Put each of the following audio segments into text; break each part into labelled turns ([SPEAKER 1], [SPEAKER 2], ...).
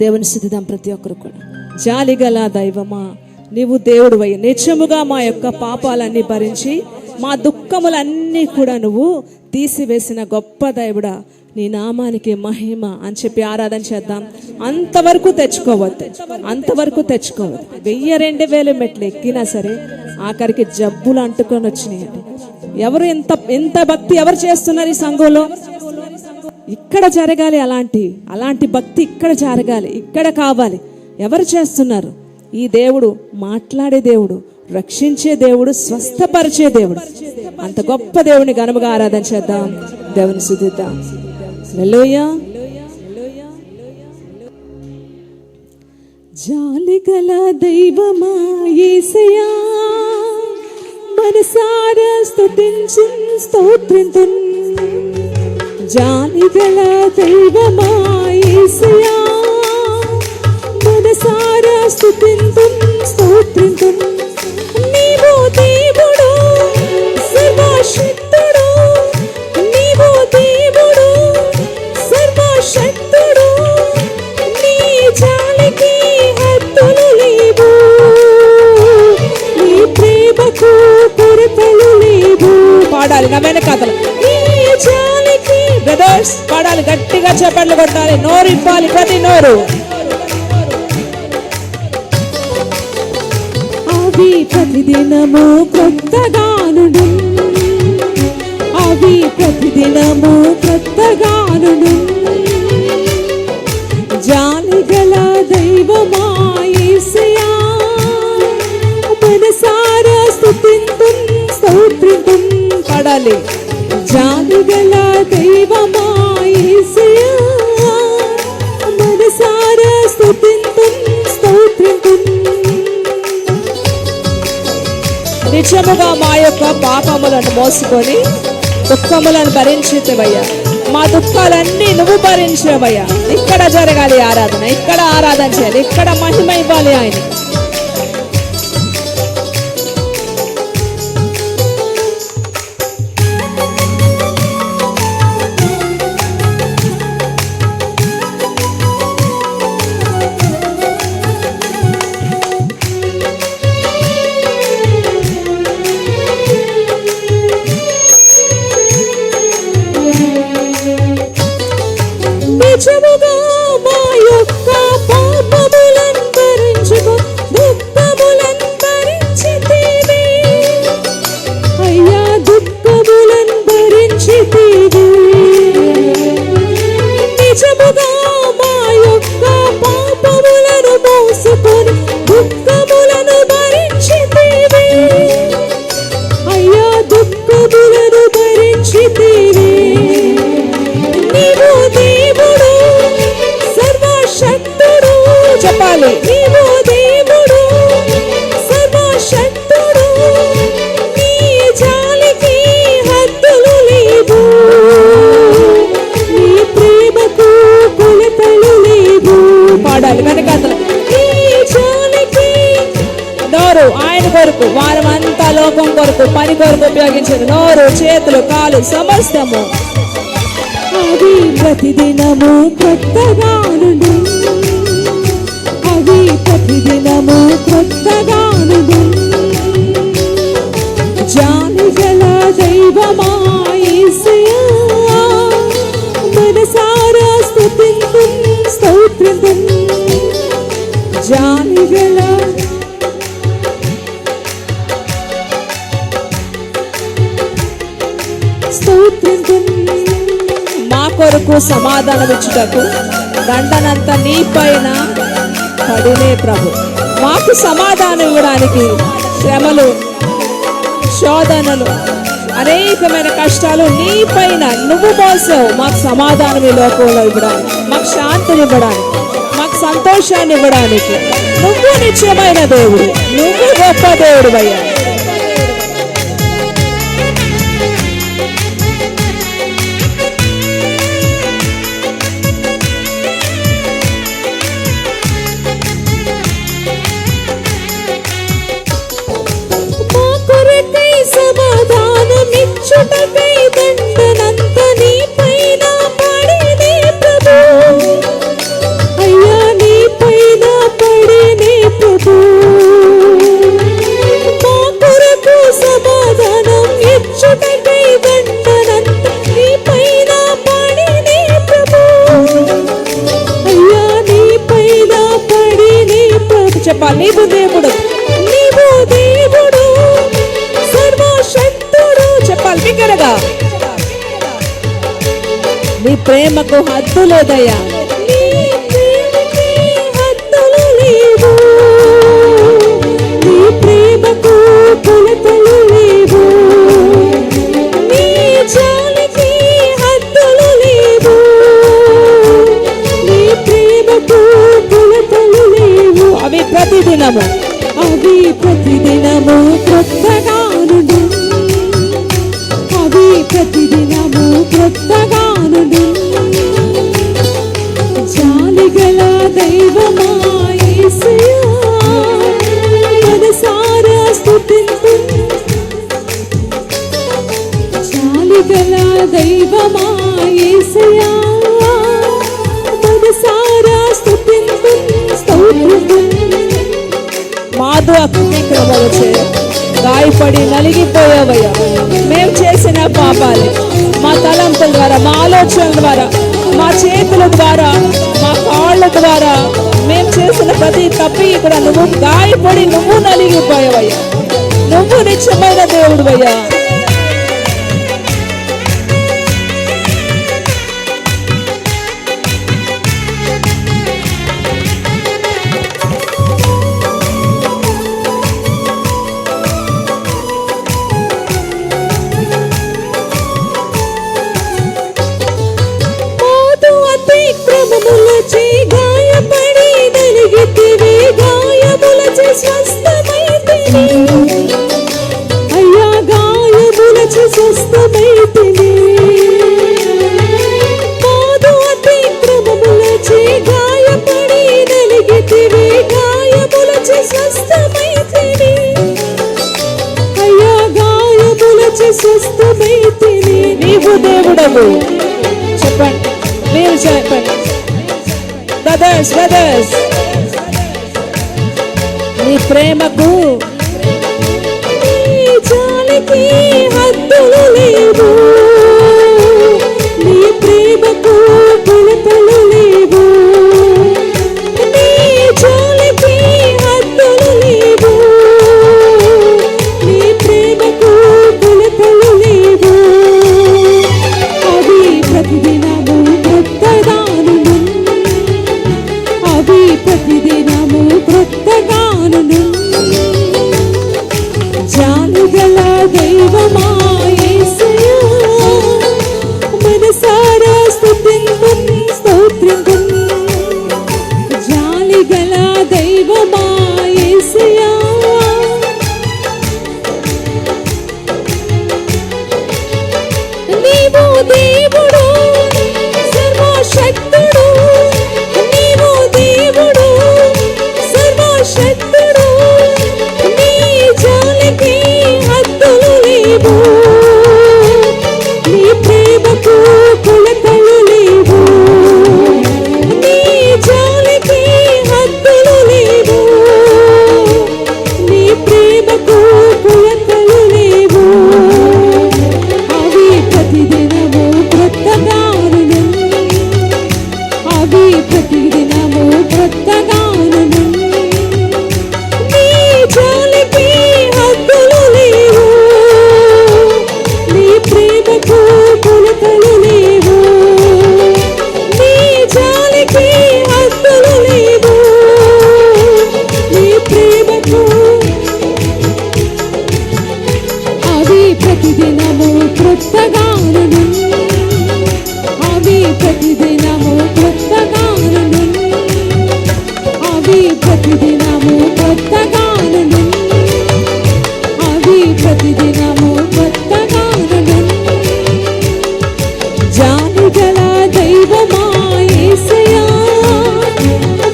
[SPEAKER 1] దేవుని స్తుతిద్దాం ప్రతి ఒక్కరు కూడా. జాలిగల దైవమా, నీవు దేవుడివై నిత్యముగా మా యొక్క పాపాలన్నీ భరించి మా దుఃఖములన్నీ కూడా నువ్వు తీసివేసిన గొప్ప దేవుడా, నీ నామానికి మహిమ అని చెప్పి ఆరాధన చేద్దాం. అంతవరకు తెచ్చుకోవద్దు. 1000-2000 మెట్లు ఎక్కినా సరే ఆఖరికి జబ్బులు అంటుకొని వచ్చినాయండి. ఎవరు ఎంత భక్తి ఎవరు చేస్తున్నారు ఈ సంఘంలో? ఇక్కడ జరగాలి, అలాంటి భక్తి ఇక్కడ జరగాలి, ఇక్కడ కావాలి. ఎవరు చేస్తున్నారు? ఈ దేవుడు మాట్లాడే దేవుడు, రక్షించే దేవుడు, స్వస్థపరిచే దేవుడు. అంత గొప్ప దేవుని ఘనముగా ఆరాధన చేద్దాం, దేవుని స్తుతిద్దాం. హల్లెలూయా. జాలిగల దైవమా యేసయ్యా, మనసారా స్తుతించు స్తోత్రింతున్. జాలిగల దైవమా యేసయ్యా, మనసారా స్తుతింతున్ స్తోత్రింతున్. నీవు దేవుడు సర్వశక్తుడు, నీవు దేవుడు సర్వశక్తుడు, నీ జాలికి హద్దులు లేవు, నీ ప్రేమకు కొరతలు లేవు. పాడాలి నా వెనకాతలు. నీ జాలికి బ్రదర్స్ పాడాలి, గట్టిగా చప్పట్లు కొట్టాలి, నోరు ఇవ్వాలి ప్రతి నోరు. అవి ప్రతిదినము కొత్తగానుడు, అవి ప్రతిదినము కొత్తగానుడు. జాలిగల దైవమా యేసయ్యా, మనసారా స్తుతింతున్ స్తోత్రింతున్. పాడాలి. జాలిగల దైవమా యేసయ్యా, మనసారా స్తుతింతున్ స్తోత్రింతున్. నిజముగా మా యొక్క పాపములను మోసుకొని దుఃఖములను భరించితివయ్యా. మా దుఃఖాలన్నీ నువ్వు భరించేవయ్యా. ఇక్కడ జరగాలి ఆరాధన, ఇక్కడ ఆరాధన చేయాలి, ఇక్కడ మహిమ ఇవ్వాలి ఆయన. నిజముగా మా యొక్క పాపములను భరించుకో, దుఃఖములను భరించితివి అయ్యా, దుఃఖములను భరించితివి. నిజముగా మా యొక్క పాపములను మోసుకొని దుఃఖములను భరించితివి అయ్యా, దుఃఖములను భరించితివి. నీవు దేవుడు సర్వశక్తుడు, చెప్పాలి. నీవు దేవుడు సర్వశక్తుడు, నీ జాలికి హద్దులు లేవు, నీ ప్రేమకు కొలతలు లేవు. పాడాలి వెనకాతలు. నీ జాలికి నోరు ఆయన కొరకు, వారమంతా లోకం కొరకు, పని కొరకు ఉపయోగించిన నోరు, చేతులు, కాలు సమస్తము. అవి ప్రతిదినము కొత్తగానుడు, అవి ప్రతిదినము కొత్తగానుడు. జాలిగల దైవమా యేసయ్యా, మనసారా స్తుతింతున్ స్తోత్రింతున్. జాలిగల స్తోత్రింతున్. మా కొరకు సమాధానం ఇచ్చుటకు దండనంతా నీ పైన పడినే ప్రభు. మాకు సమాధానం ఇవ్వడానికి శ్రమలు, శోధనలు, అనేకమైన కష్టాలు నీ పైన నువ్వు మోసావు. మాకు సమాధానం ఈ లోకంలో ఇవ్వడానికి, మాకు శాంతిని ఇవ్వడానికి, మాకు సంతోషాన్ని ఇవ్వడానికి నువ్వు నిత్యమైన దేవుడు, నువ్వు గొప్ప దేవుడు అయ్యా. సమాధానమిచ్చుటకై దండనంత నీ పైన పడినే ప్రభు అయ్యా, నీ చెప్పాలి. నీవు దేవుడు, నీవు దేవుడు సర్వశక్తుడు చెప్పాలి బిగ్గరగా. నీ ప్రేమకు హద్దు లేదయ్యా, నీ ప్రేమకి హద్దులు లేవు, నీ ప్రేమకు కొలతలు లేవు, నీ జాలికి హద్దులు లేవు, నీ ప్రేమకు కొలతలు లేవు. అవి ప్రతిదినము క్రొత్తగానుండు, అవి ప్రతిదినము క్రొత్తగానుండు. జాలిగల దైవమా యేసయ్యా మనసారా స్తుతింతు, జాలిగల దైవమా యేసయ్యా మనసారా స్తుతింతు స్తోత్రము. మాధు అక్కడ వచ్చే గాయపడి నలిగిపోయావయ్యా. మేము చేసిన పాపాలు మా తలంపుల ద్వారా, మా ఆలోచనల ద్వారా, మా చేతుల ద్వారా, మా కాళ్ళ ద్వారా మేము చేసిన ప్రతి తప్పికి కూడా నువ్వు గాయపడి నువ్వు నలిగిపోయావయ్యా. నువ్వు నిత్యమైన దేవుడు అయ్యా. గాయములచే గాయపడి నలిగితివి, గాయములచే స్వస్థమైతివి అయ్యా, గాయములచే స్వస్థమైతివి. మాదు అతిక్రమములచే గాయపడి నలిగితివి, గాయములచే స్వస్థమైతివి అయ్యా, గాయములచే స్వస్థమైతివి. నీవు దేవుడవు చెప్పండి, మీరు చెప్పండి బ్రదర్స్. నీ ప్రేమకు నీ జాలికి హద్దులు లేవు, నీ ప్రేమకు కొలతలు లేవు, నీ జాలికి హద్దులు లేవు, నీ ప్రేమకు కొలతలు లేవు. అవి ప్రతిదినము క్రొత్తగానుండు, అవి ప్రతిదినము క్రొత్తగానుండు. జాలిగల దైవమా యేసయ్యా మనసారా స్తుతింతు స్తోత్రింతు. జాలిగల దైవమా యేసయ్యా నీవు దేవుడు సర్వశక్తుడు, నీవు దేవుడు సర్వశక్తుడు, నీ జాలికి హద్దులు లేవు, నీ ప్రేమకు కొలతలు లేవు, నీ జాలికి హద్దులు లేవు, నీ ప్రేమకు కొలతలు లేవు. అవి ప్రతిదినము క్రొత్తగానుండు, అవి ప్రతిదినము క్రొత్తగానుండు. నీ జాలికి హద్దులు లేవు, నీ ప్రేమకు కొలతలు లేవు, నీ జాలికి హద్దులు లేవు, నీ ప్రేమకు. అవి ప్రతిదినము క్రొత్తగానుండు, అవి ప్రతిదినము క్రొత్తగానుండు, అవి ప్రతిదినము క్రొత్తగానుండు, అవి ప్రతిదినము క్రొత్తగానుండు. జాలిగల దైవమా యేసయ్యా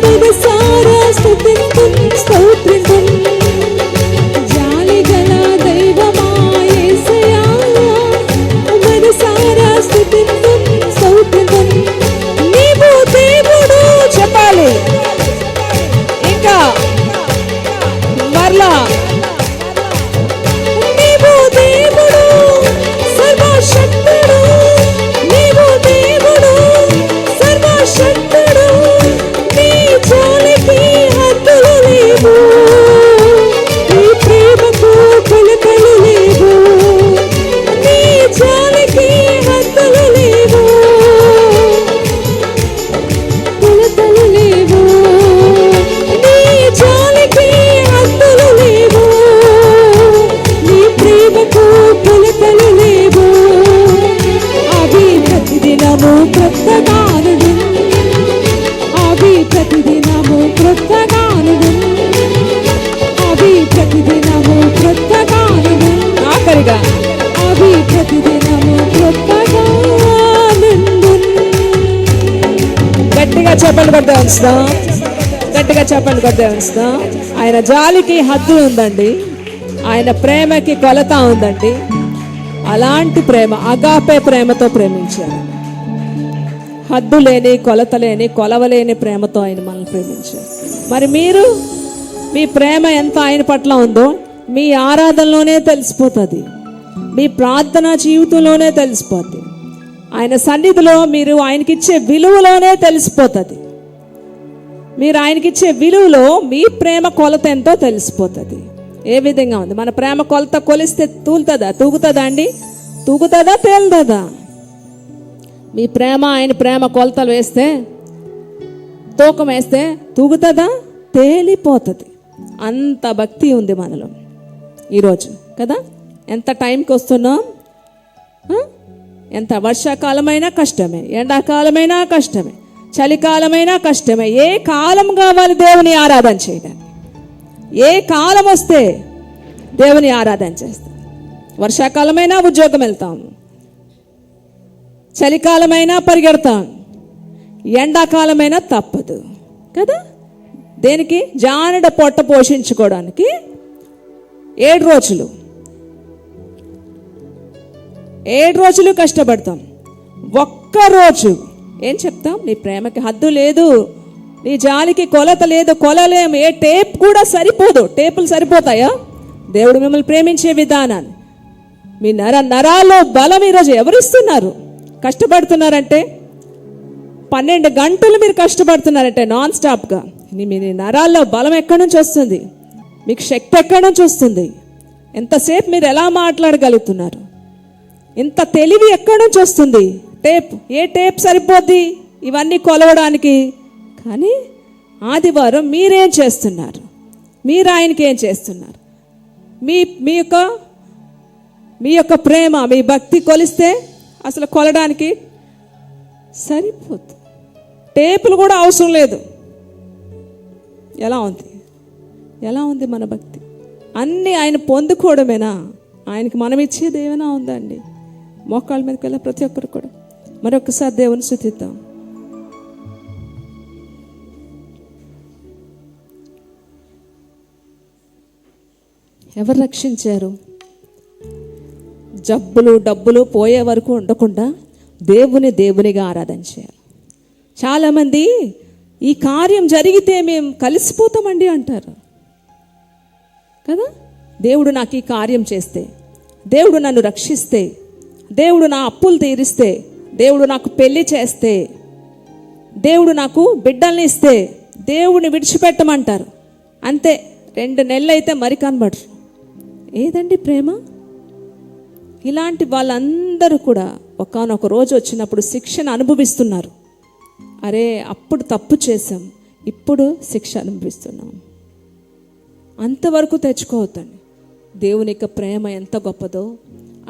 [SPEAKER 1] మనసారా స్తుతింతు స్తోత్రింతు. జాలిగల దైవమా యేసయ్యా మనసారా స్తుతింతు స్తోత్రింతు. నీవు దేవుడు చెప్పాలి ఇంకా.
[SPEAKER 2] క్రొత్తగాను అవి ప్రతిదినము క్రొత్తగాను
[SPEAKER 1] ఆఖరిగా
[SPEAKER 2] అవి ప్రతిదినము క్రొత్తగా
[SPEAKER 1] గట్టిగా చెప్పండి కొద్దిగా ఉంచుదాం, గట్టిగా చెప్పండి కొద్దిగా ఉంచుదాం. ఆయన జాలికి హద్దు ఉందండి, ఆయన ప్రేమకి కొలత ఉందండి. అలాంటి ప్రేమ అగాపే ప్రేమతో ప్రేమించారు. హద్దు లేని, కొలత లేని, కొలవలేని ప్రేమతో ఆయన మనల్ని ప్రేమించారు. మరి మీరు మీ ప్రేమ ఎంత ఆయన పట్ల ఉందో మీ ఆరాధనలోనే తెలిసిపోతుంది, మీ ప్రార్థనా జీవితంలోనే తెలిసిపోతుంది, ఆయన సన్నిధిలో మీరు ఆయనకిచ్చే విలువలోనే తెలిసిపోతుంది. మీరు ఆయనకిచ్చే విలువలో మీ ప్రేమ కొలత ఎంతో తెలిసిపోతుంది. ఏ విధంగా ఉంది మన ప్రేమ కొలత? కొలిస్తే తూగుతుందా అండి? తూగుతుందా, తేలుతుందా? మీ ప్రేమ ఆయన ప్రేమ కొలతలు వేస్తే, తూకం వేస్తే తూగుతుందా? తేలిపోతుంది. అంత భక్తి ఉంది మనలో ఈరోజు కదా. ఎంత టైంకి వస్తున్నాం? ఎంత వర్షాకాలమైనా కష్టమే, ఎండాకాలమైనా కష్టమే, చలికాలమైనా కష్టమే. ఏ కాలం కావాలి దేవుని ఆరాధన చేయడానికి? ఏ కాలం వస్తే దేవుని ఆరాధన చేస్తాం? వర్షాకాలమైనా ఉద్యోగం వెళ్తాము, చలికాలమైనా పరిగెడతాం, ఎండాకాలమైనా తప్పదు కదా. దేనికి? జానడ పొట్ట పోషించుకోవడానికి 7 రోజులు 7 రోజులు కష్టపడతాం. ఒక్కరోజు ఏం చెప్తాం? నీ ప్రేమకి హద్దు లేదు, నీ జాలికి కొలత లేదు, కొలలేము. ఏ టేప్ కూడా సరిపోదు. టేపులు సరిపోతాయా దేవుడు మిమ్మల్ని ప్రేమించే విధానాన్ని? మీ నరాల్లో బలం ఈరోజు ఎవరిస్తున్నారు? కష్టపడుతున్నారంటే 12 గంటలు మీరు కష్టపడుతున్నారంటే నాన్ స్టాప్గా, మీ నరాల్లో బలం ఎక్కడి నుంచి వస్తుంది? మీకు శక్తి ఎక్కడి నుంచి వస్తుంది? ఎంతసేపు మీరు ఎలా మాట్లాడగలుగుతున్నారు? ఇంత తెలివి ఎక్కడి నుంచి వస్తుంది? టేప్, ఏ టేప్ సరిపోద్ది ఇవన్నీ కొలవడానికి? కానీ ఆదివారం మీరేం చేస్తున్నారు? మీరు ఆయనకి ఏం చేస్తున్నారు? మీ యొక్క ప్రేమ, మీ భక్తి కొలిస్తే అసలు కొలడానికి సరిపోతుంది. టేపులు కూడా అవసరం లేదు. ఎలా ఉంది మన భక్తి? అన్నీ ఆయన పొందుకోవడమేనా? ఆయనకి మనం ఇచ్చేది ఏమైనా ఉందండి? మోకాళ్ళ మీదకి వెళ్ళిన ప్రతి ఒక్కరు కూడా మరొకసారి దేవుని స్తుతిద్దాం. ఎవరు రక్షించారు? జబ్బులు డబ్బులు పోయే వరకు ఉండకుండా దేవునిగా ఆరాధన చేయాలి. చాలామంది ఈ కార్యం జరిగితే మేము కలిసిపోతామండి అంటారు కదా. దేవుడు నాకు ఈ కార్యం చేస్తే, దేవుడు నన్ను రక్షిస్తే, దేవుడు నా అప్పులు తీరిస్తే, దేవుడు నాకు పెళ్లి చేస్తే, దేవుడు నాకు బిడ్డల్ని ఇస్తే దేవుడిని విడిచిపెట్టమంటారు. అంతే, 2 నెలలు అయితే మరి కనబడరు. ఏదండి ప్రేమ? ఇలాంటి వాళ్ళందరూ కూడా ఒకానొక రోజు వచ్చినప్పుడు శిక్షను అనుభవిస్తున్నారు. అరే అప్పుడు తప్పు చేశాం, ఇప్పుడు శిక్ష అనుభవిస్తున్నాం. అంతవరకు తెచ్చుకోవద్దండి. దేవుని యొక్క ప్రేమ ఎంత గొప్పదో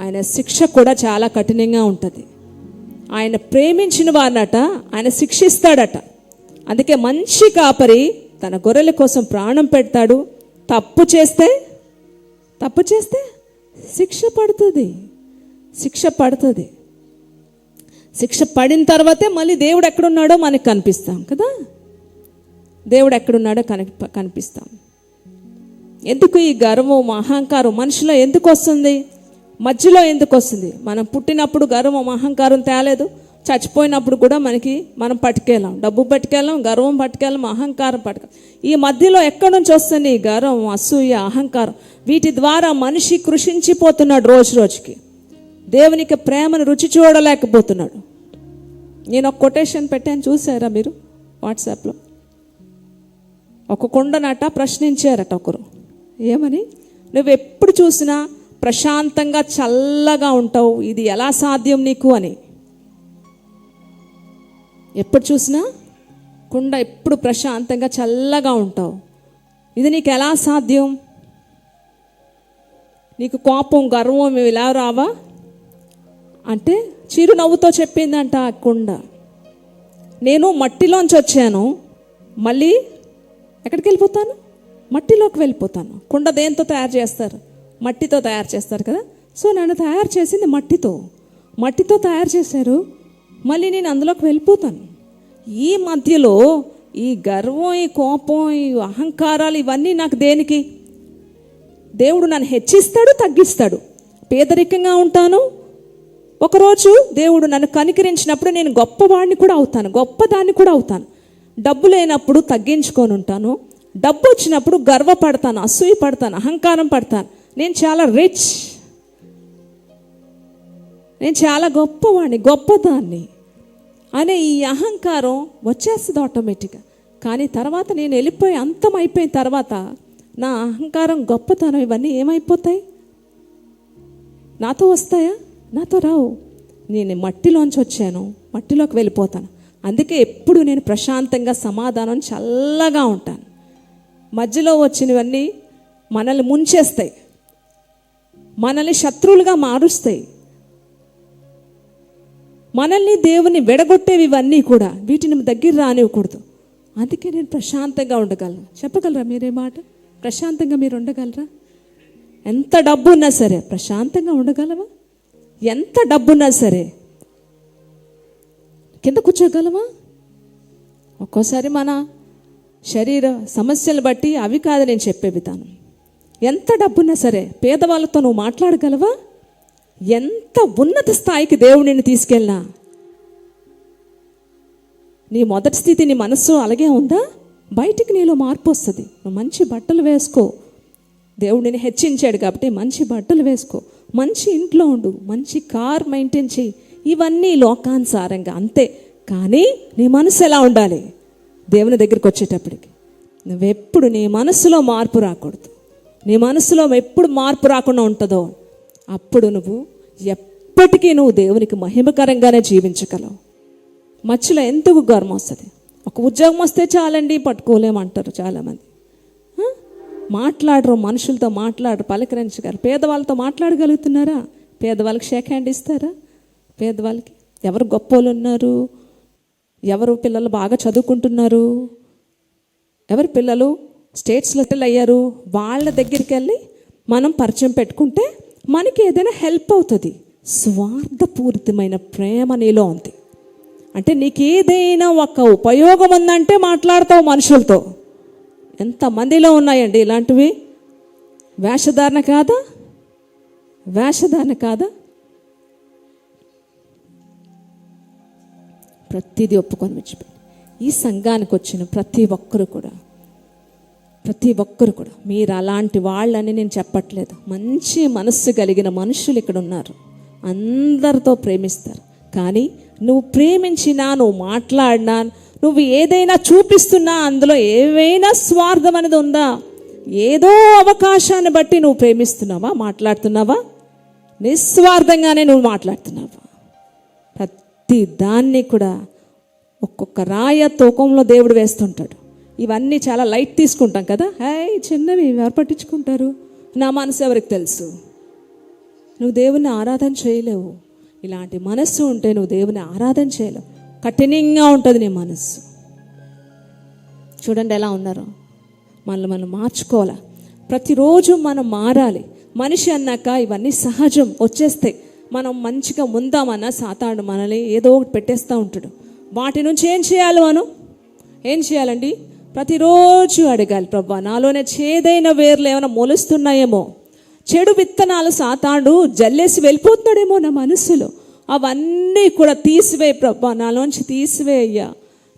[SPEAKER 1] ఆయన శిక్ష కూడా చాలా కఠినంగా ఉంటుంది. ఆయన ప్రేమించిన వారినట ఆయన శిక్షిస్తాడట. అందుకే మంచి కాపరి తన గొర్రెల కోసం ప్రాణం పెడతాడు. తప్పు చేస్తే శిక్ష పడుతుంది. శిక్ష పడిన తర్వాతే మళ్ళీ దేవుడు ఎక్కడున్నాడో మనకు కనిపిస్తాం కదా. దేవుడు ఎక్కడున్నాడో కనిపిస్తాం. ఎందుకు ఈ గర్వం అహంకారం మనిషిలో ఎందుకు వస్తుంది? మధ్యలో ఎందుకు వస్తుంది? మనం పుట్టినప్పుడు గర్వం అహంకారం తేలేదు, చచ్చిపోయినప్పుడు కూడా మనం పట్టుకెళ్ళాం. డబ్బు పట్టుకెళ్ళాం, గర్వం పట్టుకెళ్ళాం, అహంకారం పట్టుకెళ్ళాం. ఈ మధ్యలో ఎక్కడి నుంచి వస్తుంది ఈ గర్వం, అసూయ, అహంకారం? వీటి ద్వారా మనిషి కృషించిపోతున్నాడు. రోజుకి దేవునికి ప్రేమను రుచి చూడలేకపోతున్నాడు. నేను ఒక కొటేషన్ పెట్టాను, చూసారా మీరు? వాట్సాప్లో ఒక కొండనట ప్రశ్నించారట ఒకరు. ఏమని? నువ్వు ఎప్పుడు చూసినా ప్రశాంతంగా చల్లగా ఉంటావు, ఇది ఎలా సాధ్యం నీకు అని. ఎప్పుడు చూసినా కొండ ఎప్పుడు ప్రశాంతంగా చల్లగా ఉంటావు, ఇది నీకు ఎలా సాధ్యం? నీకు కోపం గర్వం ఇలా రావా అంటే చిరునవ్వుతో చెప్పిందంట ఆ కొండ, నేను మట్టిలోంచి వచ్చాను, మళ్ళీ ఎక్కడికి వెళ్ళిపోతాను? మట్టిలోకి వెళ్ళిపోతాను. కుండ దేంతో తయారు చేస్తారు? మట్టితో తయారు చేస్తారు కదా. సో నన్ను తయారు చేసింది మట్టితో తయారు చేశారు. మళ్ళీ నేను అందులోకి వెళ్ళిపోతాను. ఈ మధ్యలో ఈ గర్వం, ఈ కోపం, ఈ అహంకారాలు ఇవన్నీ నాకు దేనికి? దేవుడు నన్ను హెచ్చిస్తాడు, తగ్గిస్తాడు. పేదరికంగా ఉంటాను, ఒకరోజు దేవుడు నన్ను కనికరించినప్పుడు నేను గొప్పవాడిని కూడా అవుతాను, గొప్పదాన్ని కూడా అవుతాను. డబ్బు లేనప్పుడు తగ్గించుకొని ఉంటాను, డబ్బు వచ్చినప్పుడు గర్వపడతాను, అసూయ పడతాను, అహంకారం పడతాను. నేను చాలా రిచ్, నేను చాలా గొప్పవాడిని, గొప్పదాన్ని అనే ఈ అహంకారం వచ్చేస్తుంది ఆటోమేటిక్గా. కానీ తర్వాత నేను వెళ్ళిపోయి అంతం అయిపోయిన తర్వాత నా అహంకారం, గొప్పతనం ఇవన్నీ ఏమైపోతాయి? నాతో వస్తాయా? నాతో రావు. నేను మట్టిలోంచి వచ్చాను, మట్టిలోకి వెళ్ళిపోతాను. అందుకే ఎప్పుడు నేను ప్రశాంతంగా, సమాధానం, చల్లగా ఉంటాను. మధ్యలో వచ్చినవన్నీ మనల్ని ముంచేస్తాయి, మనల్ని శత్రువులుగా మారుస్తాయి, మనల్ని దేవుని విడగొట్టేవి. ఇవన్నీ కూడా వీటిని దగ్గర రానివ్వకూడదు. అందుకే నేను ప్రశాంతంగా ఉండగలను. చెప్పగలరా మీరే మాట? ప్రశాంతంగా మీరు ఉండగలరా? ఎంత డబ్బు ఉన్నా సరే ప్రశాంతంగా ఉండగలవా? ఎంత డబ్బున్నా సరే కింద కూర్చోగలవా? ఒక్కోసారి మన శరీర సమస్యలు బట్టి అవి కాదు నేను చెప్పే విధానం. ఎంత డబ్బున్నా సరే పేదవాళ్ళతో నువ్వు మాట్లాడగలవా? ఎంత ఉన్నత స్థాయికి దేవుడు నిన్ను తీసుకెళ్ళినా నీ మొదటి స్థితి, నీ మనస్సు అలాగే ఉందా? బయటికి నీలో మార్పు వస్తుంది. నువ్వు మంచి బట్టలు వేసుకో, దేవుడు నిన్ను హెచ్చించాడు కాబట్టి మంచి బట్టలు వేసుకో, మంచి ఇంట్లో ఉండు, మంచి కార్ మెయింటైన్ చేయి. ఇవన్నీ లోకానుసారంగా అంతే. కానీ నీ మనసు ఎలా ఉండాలి? దేవుని దగ్గరికి వచ్చేటప్పటికి నువ్వెప్పుడు నీ మనసులో మార్పు రాకూడదు. నీ మనసులో ఎప్పుడు మార్పు రాకుండా ఉంటుందో అప్పుడు నువ్వు ఎప్పటికీ నువ్వు దేవునికి మహిమకరంగానే జీవించగలవు. మధ్యలో ఎందుకు గర్వం వస్తుంది? ఒక ఉద్యోగం వస్తే చాలండి పట్టుకోలేమంటారు చాలామంది. మాట్లాడరు, మనుషులతో మాట్లాడరు, పలకరించగలరు. పేదవాళ్ళతో మాట్లాడగలుగుతున్నారా? పేదవాళ్ళకి షేక్ హ్యాండ్ ఇస్తారా? పేదవాళ్ళకి ఎవరు గొప్పోళ్ళు ఉన్నారు? ఎవరు పిల్లలు బాగా చదువుకుంటున్నారు? ఎవరి పిల్లలు స్టేట్స్లో అయ్యారు? వాళ్ళ దగ్గరికి వెళ్ళి మనం పరిచయం పెట్టుకుంటే మనకి ఏదైనా హెల్ప్ అవుతుంది. స్వార్థపూరితమైన ప్రేమ నీలో ఉంది. అంటే నీకు ఏదైనా ఒక ఉపయోగం ఉందంటే మాట్లాడతావు మనుషులతో. ఎంతమందిలో ఉన్నాయండి ఇలాంటివి? వేషధారణ కాదా? వేషధారణ కాదా? ప్రతిదీ ఒప్పుకొని విడిచిపెట్టి ఈ సంఘానికి వచ్చిన ప్రతి ఒక్కరు కూడా మీరు అలాంటి వాళ్ళని నేను చెప్పట్లేదు. మంచి మనస్సు కలిగిన మనుషులు ఇక్కడ ఉన్నారు, అందరితో ప్రేమిస్తారు. కానీ నువ్వు ప్రేమించినా, నువ్వు మాట్లాడినా, నువ్వు ఏదైనా చూపిస్తున్నా అందులో ఏవైనా స్వార్థం అనేది ఉందా? ఏదో అవకాశాన్ని బట్టి నువ్వు ప్రేమిస్తున్నావా, మాట్లాడుతున్నావా? నిస్వార్థంగానే నువ్వు మాట్లాడుతున్నావా? ప్రతి దాన్ని కూడా ఒక్కొక్క రాయ తూకంలో దేవుడు వేస్తుంటాడు. ఇవన్నీ చాలా లైట్ తీసుకుంటాం కదా. చిన్నవి ఎవరు పట్టించుకుంటారు? నా మనసు ఎవరికి తెలుసు? నువ్వు దేవుని ఆరాధన చేయలేవు. ఇలాంటి మనస్సు ఉంటే నువ్వు దేవుని ఆరాధన చేయలేవు. కఠినంగా ఉంటుంది నీ మనస్సు. చూడండి ఎలా ఉన్నారో. మనం మార్చుకోవాలి. ప్రతిరోజు మనం మారాలి. మనిషి అన్నాక ఇవన్నీ సహజం వచ్చేస్తాయి. మనం మంచిగా ఉందామన్నా సాతాను మనల్ని ఏదో ఒకటి పెట్టేస్తూ ఉంటాడు. వాటి నుంచి ఏం చేయాలండి? ప్రతిరోజు అడగాలి, ప్రభువా నాలోనే చేదైన వేర్లు ఏమైనా మొలుస్తున్నాయేమో, చెడు విత్తనాలు సాతాను జల్లేసి వెళ్ళిపోతున్నాడేమో నా మనసులో, అవన్నీ కూడా తీసివేయి ప్రభువా, నాలోంచి తీసివేయ్యా,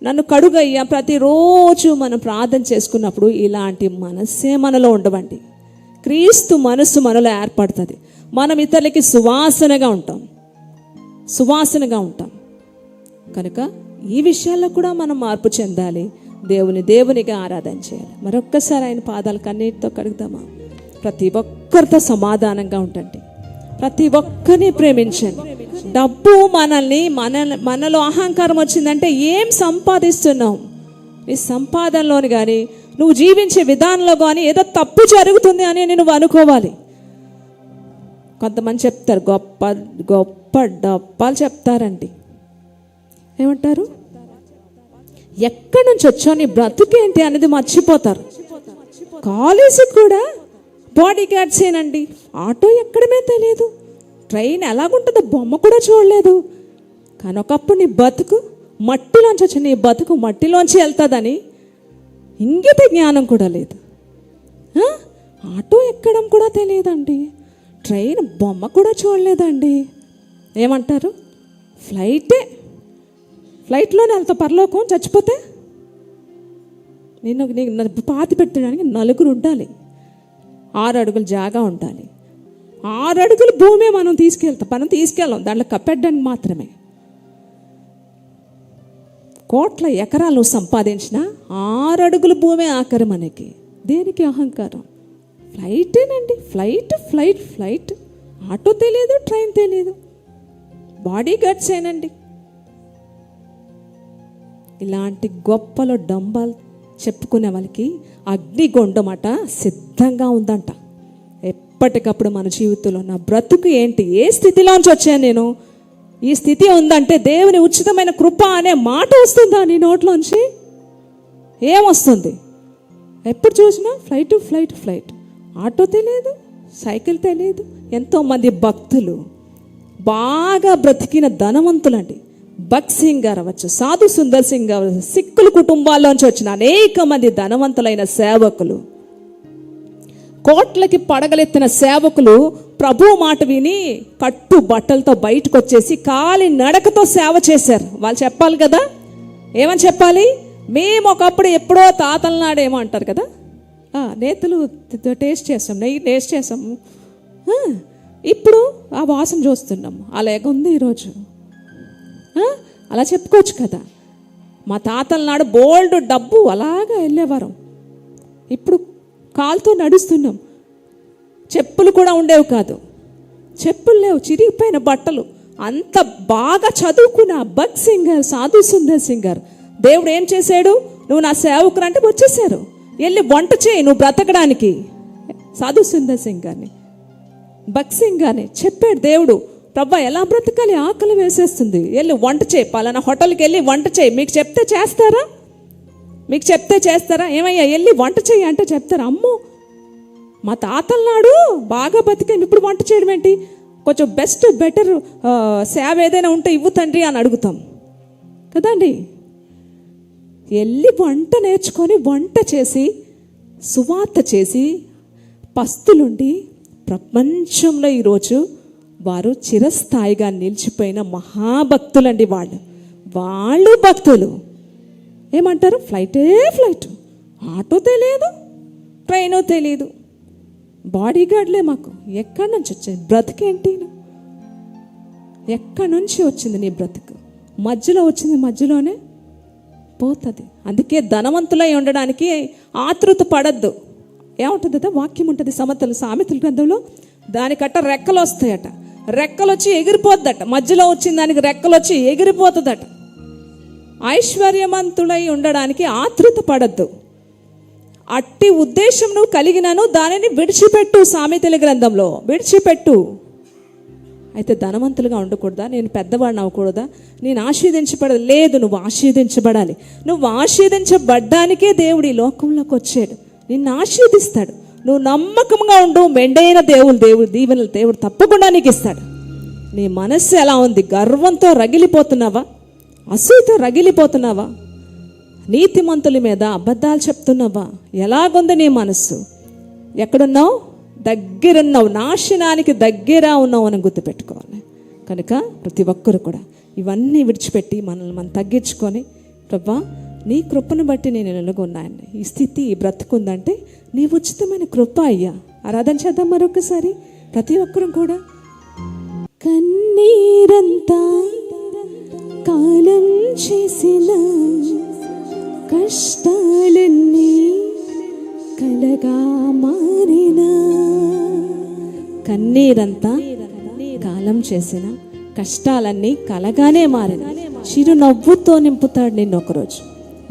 [SPEAKER 1] నన్ను కడుగయ్యా. ప్రతిరోజు మనం ప్రార్థన చేసుకున్నప్పుడు ఇలాంటి మనస్సే మనలో ఉండవండి. క్రీస్తు మనస్సు మనలో ఏర్పడుతుంది. మనం ఇతరులకి సువాసనగా ఉంటాం. కనుక ఈ విషయాల్లో కూడా మనం మార్పు చెందాలి. దేవునిగా ఆరాధన చేయాలి. మరొక్కసారి ఆయన పాదాలు కన్నీటితో కడుగుదామా? ప్రతి ఒక్కరితో సమాధానంగా ఉండండి. ప్రతి ఒక్కరిని ప్రేమించండి. డబ్బు మనలో అహంకారం వచ్చిందంటే ఏం సంపాదిస్తున్నావు? నీ సంపాదనలోని కానీ నువ్వు జీవించే విధానంలో కానీ ఏదో తప్పు జరుగుతుంది అని నువ్వు అనుకోవాలి. కొంతమంది చెప్తారు, గొప్ప గొప్ప డబ్బాలు చెప్తారండి. ఏమంటారు? ఎక్కడి నుంచి వచ్చావు, నీ బ్రతుకేంటి అనేది మర్చిపోతారు. కాలేజీకి కూడా బాడీ గార్డ్సేనండి. ఆటో ఎక్కడమే తెలియదు, ట్రైన్ ఎలాగుంటుందో బొమ్మ కూడా చూడలేదు. కానీ ఒకప్పుడు నీ బతుకు మట్టిలోంచి వచ్చి నీ బతుకు మట్టిలోంచి వెళ్తుందని ఇంగిత జ్ఞానం కూడా లేదు. ఆటో ఎక్కడం కూడా తెలియదండి, ట్రైన్ బొమ్మ కూడా చూడలేదండి. ఏమంటారు, ఫ్లైట్లోనే వెళ్తా పరలోకం. చచ్చిపోతే నీకు పాతి పెట్టడానికి 4 ఉండాలి, 6 అడుగుల జాగా ఉండాలి. 6 అడుగుల భూమే మనం తీసుకెళ్ళాం దాంట్లో కప్పెట్టడానికి మాత్రమే. కోట్ల ఎకరాలు సంపాదించిన 6 అడుగుల భూమే ఆఖరి మనకి. దేనికి అహంకారం? ఫ్లైటేనండి, ఫ్లైట్. ఆటో తెలియదు, ట్రైన్ తెలియదు, బాడీ గార్డ్స్ ఏనండి. ఇలాంటి గొప్పలో డంబాలు చెప్పుకునే వాళ్ళకి అగ్నిగొండమట సిద్ధంగా ఉందంట. ఎప్పటికప్పుడు మన జీవితంలో నా బ్రతుకు ఏంటి, ఏ స్థితిలోంచి వచ్చాను నేను, ఈ స్థితి ఉందంటే దేవుని ఉచితమైన కృప అనే మాట వస్తుందా నీ నోట్లోంచి? ఏమొస్తుంది? ఎప్పుడు చూసినా ఫ్లైట్. ఆటో తెలియదు, సైకిల్ తెలియదు. ఎంతోమంది భక్తులు బాగా బ్రతికిన ధనవంతులండి. భగత్ సింగ్ గారు అవ్వచ్చు, సాధు సుందర్ సింగ్ గారు, సిక్కుల కుటుంబాల్లోంచి వచ్చిన అనేక మంది ధనవంతులైన సేవకులు, కోట్లకి పడగలెత్తిన సేవకులు ప్రభు మాట విని కట్టు బట్టలతో బయటకు వచ్చేసి కాలి నడకతో సేవ చేశారు. వాళ్ళు చెప్పాలి కదా, ఏమని చెప్పాలి? మేము ఒకప్పుడు ఎప్పుడో తాతల నాడేమో అంటారు కదా, నేతలు టేస్ట్ చేస్తాం, నెయ్యి టేస్ట్ చేసాము, ఇప్పుడు ఆ వాసన చూస్తున్నాము, అలాగుంది ఈరోజు. అలా చెప్పుకోవచ్చు కదా. మా తాతల నాడు బోల్డ్ డబ్బు అలాగా వెళ్ళేవారం, ఇప్పుడు కాలుతో నడుస్తున్నాం. చెప్పులు కూడా ఉండేవి కాదు, చెప్పులు లేవు, చిరిగిపోయిన బట్టలు. అంత బాగా చదువుకున్న భగత్ సింగ్ గారు, సాధు సుందర్ సింగ్ గారు, దేవుడు ఏం చేశాడు? నువ్వు నా సేవకుడు అంటే వచ్చేసారు, వెళ్ళి వంట చేయి నువ్వు బ్రతకడానికి. సాధు సుందర్ సింగ్ గారిని, భగత్ సింగ్ గారిని చెప్పాడు దేవుడు, ప్రభా ఎలా బ్రతకాలి, ఆకలి వేసేస్తుంది, వెళ్ళి వంట చేయి, పలానా హోటల్కి వెళ్ళి వంట చేయి. మీకు చెప్తే చేస్తారా? ఏమయ్యా వెళ్ళి వంట చేయి అంటే చెప్తారా? అమ్మో, మా తాతల నాడు బాగా బతికాను, ఇప్పుడు వంట చేయడం ఏంటి? కొంచెం బెటర్ సేవ ఏదైనా ఉంటే ఇవ్వు తండ్రి అని అడుగుతాం కదండి. వెళ్ళి వంట నేర్చుకొని వంట చేసి సువార్త చేసి పస్తులుండి ప్రపంచంలో ఈరోజు వారు చిరస్థాయిగా నిలిచిపోయిన మహాభక్తులండి. వాళ్ళు భక్తులు. ఏమంటారు? ఫ్లైట్, ఆటో తెలియదు, ట్రైను తెలియదు, బాడీ గార్డ్లే మాకు. ఎక్కడి నుంచి వచ్చింది బ్రతికేంటి? ఎక్కడి నుంచి వచ్చింది నీ బ్రతుకు? మధ్యలో వచ్చింది, మధ్యలోనే పోతుంది. అందుకే ధనవంతులై ఉండడానికి ఆతృత పడద్దు. ఏముంటుందట? వాక్యం ఉంటుంది సామెతల గ్రంథంలో, దానికట్ట రెక్కలు వస్తాయట, రెక్కలు వచ్చి ఎగిరిపోద్దట. మధ్యలో వచ్చిన దానికి రెక్కలు వచ్చి ఎగిరిపోతుందట. ఐశ్వర్యవంతులై ఉండడానికి ఆతృత పడద్దు. అట్టి ఉద్దేశం నువ్వు కలిగినాను, దానిని విడిచిపెట్టు. సామెతల గ్రంథంలో విడిచిపెట్టు. అయితే ధనవంతులుగా ఉండకూడదా? నేను పెద్దవాడిని అవ్వకూడదా? నేను ఆశీర్వదించబడదు? లేదు, నువ్వు ఆశీర్వదించబడాలి. నువ్వు ఆశీర్వదించబడ్డానికే దేవుడు ఈ లోకంలోకి వచ్చాడు. నిన్ను ఆశీర్వదిస్తాడు. నువ్వు నమ్మకంగా ఉండు, మెండైన దేవుడు దీవెనలు దేవుడు తప్పకుండా నీకు ఇస్తాడు. నీ మనస్సు ఎలా ఉంది? గర్వంతో రగిలిపోతున్నావా? అసూయతో రగిలిపోతున్నావా? నీతిమంతుల మీద అబద్ధాలు చెప్తున్నావా? ఎలాగుంది నీ మనస్సు? ఎక్కడున్నావు? దగ్గరున్నావు, నాశనానికి దగ్గర ఉన్నావు అని గుర్తుపెట్టుకోవాలి. కనుక ప్రతి ఒక్కరు కూడా ఇవన్నీ విడిచిపెట్టి మనల్ని మనం తగ్గించుకొని, ప్రభా నీ కృపను బట్టి నేను ఎలాగున్నాను, ఈ స్థితి ఈ బ్రతుకుందంటే నీ ఉచితమైన కృప అయ్యా. ఆరాధన చేద్దాం మరొకసారి ప్రతి ఒక్కరు కూడా. కన్నీరంతా కాలం చేసిన కష్టాలన్నీ కలగా మారిన, కన్నీరంతా కాలం చేసిన కష్టాలన్నీ కలగానే మారిన, చిరునవ్వుతో నింపుతాడు నిన్ను ఒకరోజు.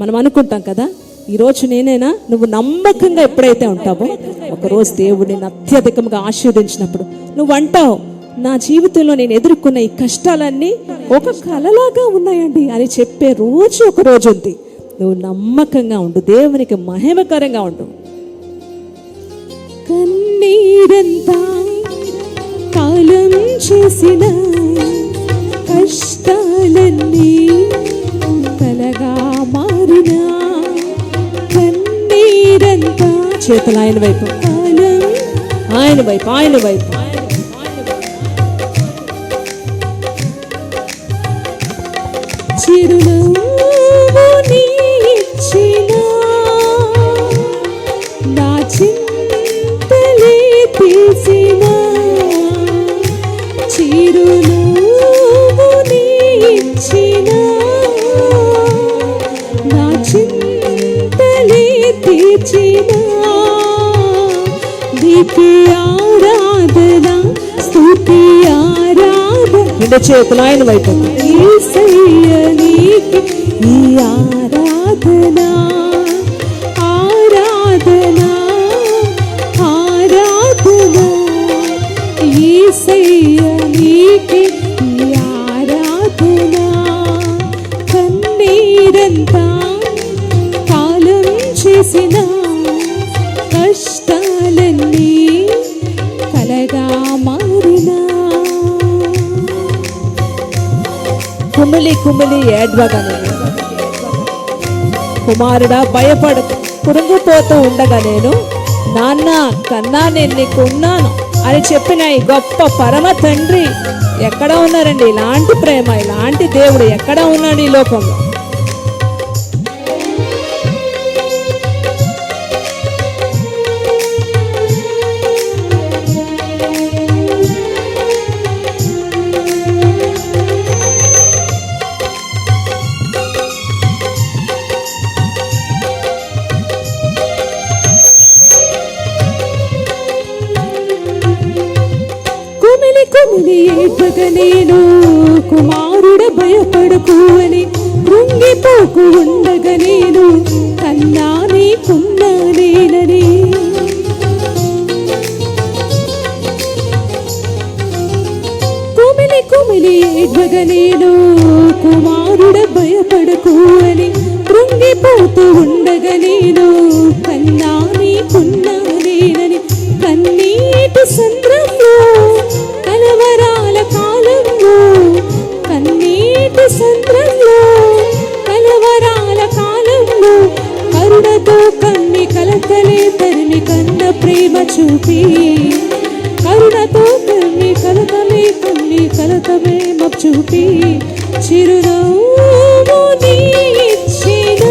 [SPEAKER 1] మనం అనుకుంటాం కదా, ఈరోజు నేనేనా? నువ్వు నమ్మకంగా ఎప్పుడైతే ఉంటావో ఒకరోజు దేవుడు నిన్ను అత్యధికంగా ఆశీర్వదించినప్పుడు నువ్వు అంటావు, నా జీవితంలో నేను ఎదుర్కొన్న ఈ కష్టాలన్నీ ఒక కలలాగా ఉన్నాయండి అని చెప్పే రోజు ఒక రోజు ఉంది. నువ్వు నమ్మకంగా ఉండు, దేవునికి మహిమకరంగా ఉండు.
[SPEAKER 2] కన్నీరంతా కాలం చేసిన కష్టాలన్నీ కలగా మారిన కన్నీరంతా
[SPEAKER 1] చేతులు ఆయన వైపు,
[SPEAKER 2] కాలం
[SPEAKER 1] ఆయన వైపు, ఆయన వైపు.
[SPEAKER 2] చిరునవ్వు నీ ఇచ్చిన నా చింతలే తీసిన చిరునవ్వు నీ ఇచ్చిన నా చింతలే తీర్చిన నీకే ఆరాధన స్తుతి ఆరాధన.
[SPEAKER 1] రెండు చేతులు ఆయన వైపు.
[SPEAKER 2] యేసయ్య నీకే ఈ ఆరాధన ఆరాధన ఆరాధన. యేసయ్య నీకే ఈ ఆరాధన. కన్నీరంతా కాలం చేసిన కష్టాలన్నీ కలగా మారినా
[SPEAKER 1] కుమిలి కుమిలి ఏడ్వగా నేను, కుమారుడా భయపడ కురుంగిపోతూ ఉండగా నేను, నాన్న కన్నా నేను నీకు ఉన్నాను అని చెప్పిన ఈ గొప్ప పరమ తండ్రి ఎక్కడ ఉన్నారండి? ఇలాంటి ప్రేమ, ఇలాంటి దేవుడు ఎక్కడ ఉన్నాడు ఈ లోకంలో?
[SPEAKER 2] కుమిలి ఏడ్వగా నేను, కుమారుడ భయపడకు అని కృంగిపోకు ఉండగా నేను, కన్నా నీకున్నా నేనని. కుమిలి ఏడ్వగా నేను, కుమారుడ భయపడకు అని కృంగిపోతూ ఉండగా నేను, కన్నా నీకున్నా నేనని. కన్నీటి సంద్రంలో కలవరాల కాలంలో, కన్నీటి సంద్రంలో కలవరాల కాలంలో, కరుణతో కన్ని కలతలే తరిమి కన్న ప్రేమ చూపి, కరుణతో కన్ని కలతలే కన్ని కలతమే చూపి, చిరునవ్వు నీ ఇచ్చిన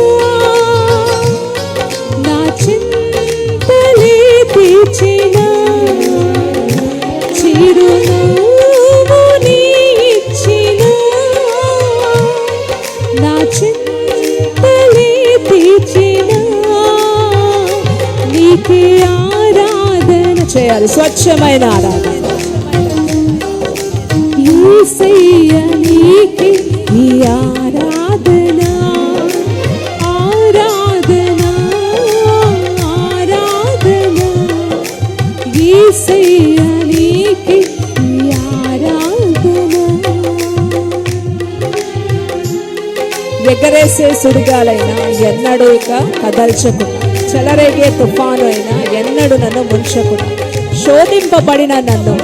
[SPEAKER 2] నా చింతలే తీర్చిన చిరునవ్వు నీ ఇచ్చిన నా చింతలే తీర్చిన నీకే ఆరాధన
[SPEAKER 1] చేయాలి, స్వచ్ఛమైన ఆరాధన.
[SPEAKER 2] యేసయ్య నీకే ఈ ఆరాధన ఆరాధన ఆరాధన. యేసయ్య నీకే ఈ ఆరాధన.
[SPEAKER 1] ఎగరేసే సుడిగాలైనా ఎన్నడూ ఇక కదల్చకుండా, చెలరేగే తుఫాను అయినా ఎన్నడూ నన్ను ముంచకుండా, శోధింపబడిన నన్ను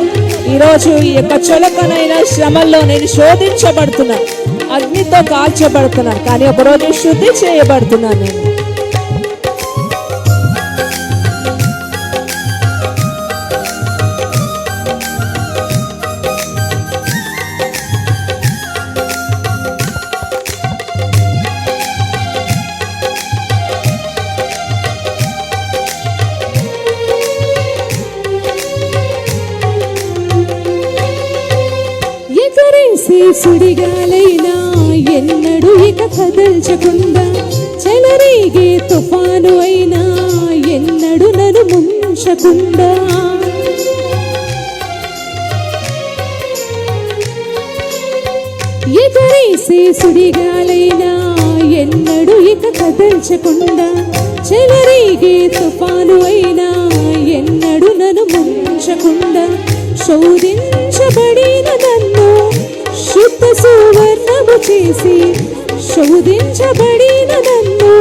[SPEAKER 1] ఈరోజు ఈ యొక్క చులకనైన శ్రమల్లో నేను శోధించబడుతున్నాను, అగ్నితో కాల్చబడుతున్నాను, కానీ ఒకరోజు శుద్ధి చేయబడుతున్నాను నేను.
[SPEAKER 2] ఎగరేసే సుడిగాలైనా ఎన్నడూ ఇక కదల్చకుండా, చెలరేగే తుఫాను అయినా ఎన్నడూ నన్ను ముంచకుండా, ఎగరేసే సుడిగాలైనా ఎన్నడూ ఇక కదల్చకుండా, చెలరేగే తుఫాను అయినా ఎన్నడూ నన్ను ముంచకుండా, శోధించబడిన నన్ను శుద్ధ సువర్ణము చేసి, శోధించబడిన నన్ను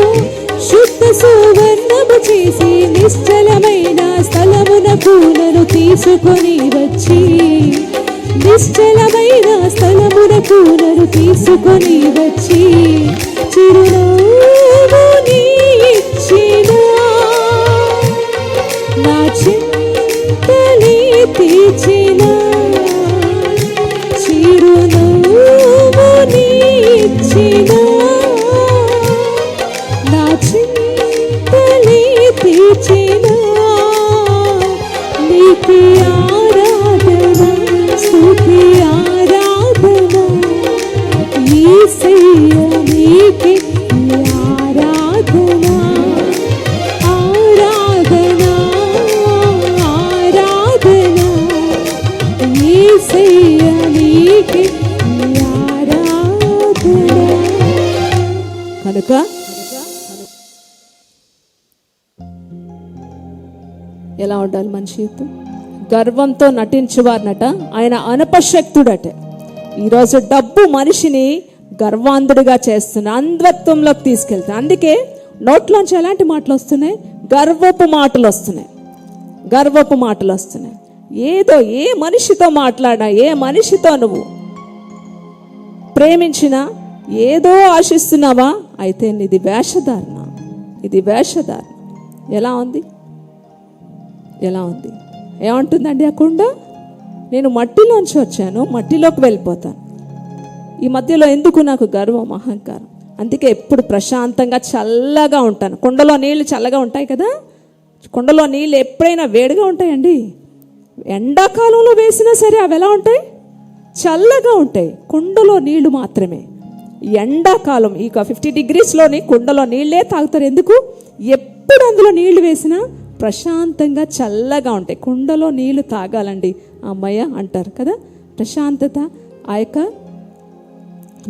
[SPEAKER 2] చేసి నిశ్చలమైన స్థలమునకు నన్ను తీసుకొని వచ్చి నిశ్చలమైన స్థలమునకు నన్ను తీసుకొని వచ్చి చిరునవ్వుని ఇచ్చిన నా చింతని తీర్చిన చిరునవ్వుని ఇచ్చిన నా చింతని తీర్చిన నీకే ఆరాధన స్తుతి ఆరాధన యేసయ్య నీకే ఆరాధన ఆరాధన ఆరాధన యేసయ్య నీకే ఆరాధన.
[SPEAKER 1] కనుక ఎలా ఉండాలి మనిషి జీవితం? గర్వంతో నటించువారనట ఆయన అనపశక్తుడట. ఈరోజు డబ్బు మనిషిని గర్వాంధుడిగా చేస్తున్న అంధత్వంలోకి తీసుకెళ్తాయి. అందుకే నోట్లోంచి ఎలాంటి మాటలు వస్తున్నాయి? గర్వపు మాటలు వస్తున్నాయి, గర్వపు మాటలు వస్తున్నాయి. ఏదో ఏ మనిషితో మాట్లాడినా, ఏ మనిషితో నువ్వు ప్రేమించినా ఏదో ఆశిస్తున్నావా? అయితే ఇది వేషధారణ, ఇది వేషధారణ. ఎలా ఉంది? ఎలా ఉంది? ఏమంటుందండి ఆ కుండ? నేను మట్టిలోంచి వచ్చాను, మట్టిలోకి వెళ్ళిపోతాను. ఈ మధ్యలో ఎందుకు నాకు గర్వం, అహంకారం? అందుకే ఎప్పుడు ప్రశాంతంగా చల్లగా ఉంటాను. కుండలో నీళ్ళు చల్లగా ఉంటాయి కదా, కుండలో నీళ్ళు ఎప్పుడైనా వేడిగా ఉంటాయండి? ఎండాకాలంలో వేసినా సరే అవి ఎలా ఉంటాయి? చల్లగా ఉంటాయి. కుండలో నీళ్లు మాత్రమే. ఎండాకాలం ఈ 50 degreesలోని కుండలో నీళ్ళే తాగుతారు. ఎందుకు? ఎప్పుడు అందులో నీళ్లు వేసినా ప్రశాంతంగా చల్లగా ఉంటాయి. కుండలో నీళ్లు తాగాలండి అమ్మయ్య అంటారు కదా. ప్రశాంతత, ఆ యొక్క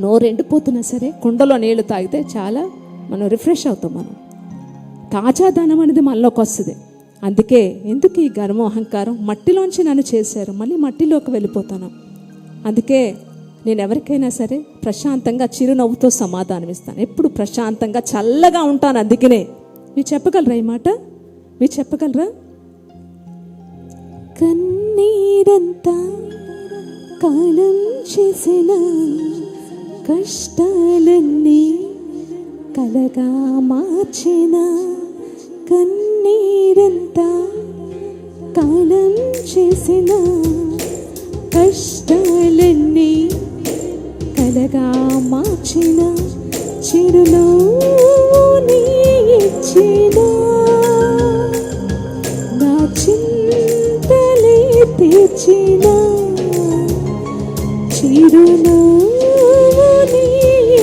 [SPEAKER 1] నోరు ఎండిపోతున్నా సరే కుండలో నీళ్లు తాగితే చాలా మనం రిఫ్రెష్ అవుతాం. మనం తాజాదనం అనేది మనలోకి వస్తుంది. అందుకే ఎందుకు ఈ గర్వం, అహంకారం? మట్టిలోంచి నన్ను చేశారు, మళ్ళీ మట్టిలోకి వెళ్ళిపోతాను. అందుకే నేను ఎవరికైనా సరే ప్రశాంతంగా చిరునవ్వుతో సమాధానం ఇస్తాను. ఎప్పుడు ప్రశాంతంగా చల్లగా ఉంటాను. అందుకనే మీరు చెప్పగలరా ఈ మాట? మీరు చెప్పగలరా? కన్నీరంతా కాలం చేసిన కష్టాలన్నీ కలగా మార్చిన కన్నీరంతా కాలం చేసిన కష్టాలన్నీ కలగా మార్చిన చిరునవ్వుని ఇచ్చిన నా చింతలే తీర్చిన చిరునవ్వుని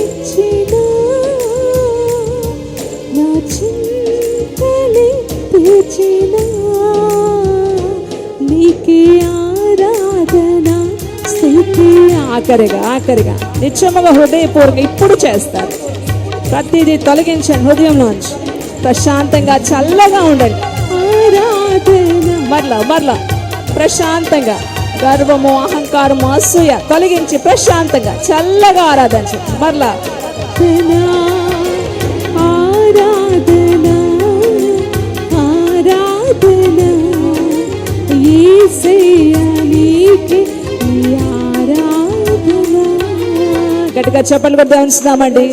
[SPEAKER 1] ఇచ్చిన నా చింతలే తీర్చిన నీకే ఆరాధన స్తుతి. ఆఖరిగా నిత్యముగా హృదయపూర్వకంగా ఇప్పుడు చేస్తారు. ప్రతిదీ తొలగించండి హృదయంలోంచి. ప్రశాంతంగా చల్లగా ఉండండి. ఆరాధన మరలా ప్రశాంతంగా గర్వము, అహంకారము, అసూయ తొలగించి ప్రశాంతంగా చల్లగా ఆరాధించండి. మరలా
[SPEAKER 2] ఆరాధన ఆరాధన యేసయ్య నీకే ఆరాధన.
[SPEAKER 1] గట్టిగా చెప్పలు కూడా ఉంచుదామండి.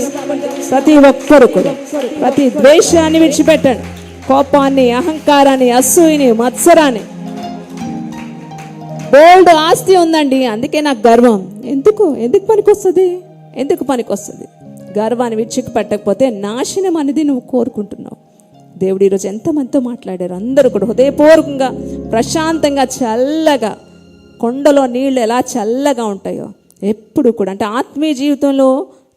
[SPEAKER 1] ప్రతి ఒక్కరు కూడా ప్రతి ద్వేషాన్ని విడిచిపెట్టండి. కోపాన్ని, అహంకారాన్ని, అసూయని, మత్సరాన్ని. బోల్డ్ ఆస్తి ఉందండి, అందుకే నాకు గర్వం. ఎందుకు పనికొస్తుంది? గర్వాన్ని విడిచిపెట్టకపోతే నాశనం అనేది నువ్వు కోరుకుంటున్నావు. దేవుడు ఈరోజు ఎంతమందితో మాట్లాడారు? అందరూ కూడా హృదయపూర్వకంగా ప్రశాంతంగా చల్లగా, కొండలో నీళ్ళు ఎలా చల్లగా ఉంటాయో ఎప్పుడు కూడా, అంటే ఆత్మీయ జీవితంలో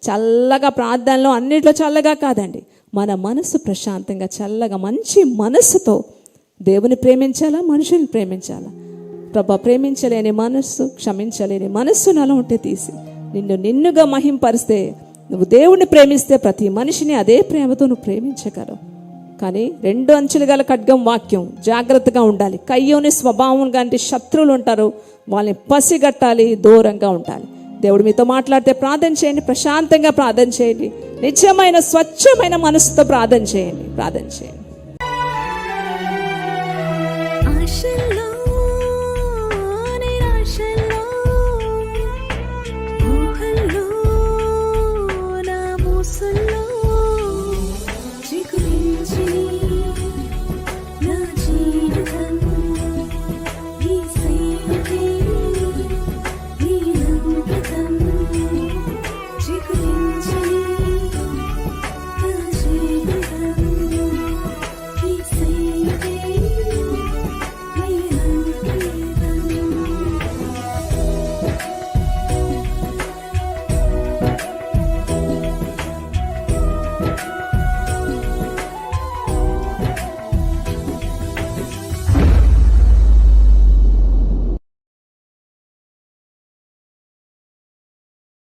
[SPEAKER 1] చల్లగా, ప్రార్థనలో అన్నిట్లో చల్లగా కాదండి, మన మనసు ప్రశాంతంగా చల్లగా మంచి మనస్సుతో దేవుని ప్రేమించాలా, మనుషుల్ని ప్రేమించాలా? ప్రభా, ప్రేమించలేని మనస్సు, క్షమించలేని మనస్సు నాలో ఉంటే తీసి నిన్నుగా మహింపరిస్తే, నువ్వు దేవుణ్ణి ప్రేమిస్తే ప్రతి మనిషిని అదే ప్రేమతో నువ్వు ప్రేమించగలవు. కానీ 2 అంచులు గల ఖడ్గం వాక్యం, జాగ్రత్తగా ఉండాలి. కయ్యోని స్వభావం లాంటి శత్రువులు ఉంటారు, వాళ్ళని పసిగట్టాలి, దూరంగా ఉండాలి. దేవుడు మీతో మాట్లాడితే ప్రార్థన చేయండి, ప్రశాంతంగా ప్రార్థన చేయండి, నిత్యమైన స్వచ్ఛమైన మనసుతో ప్రార్థన చేయండి.
[SPEAKER 3] ఆశల్లో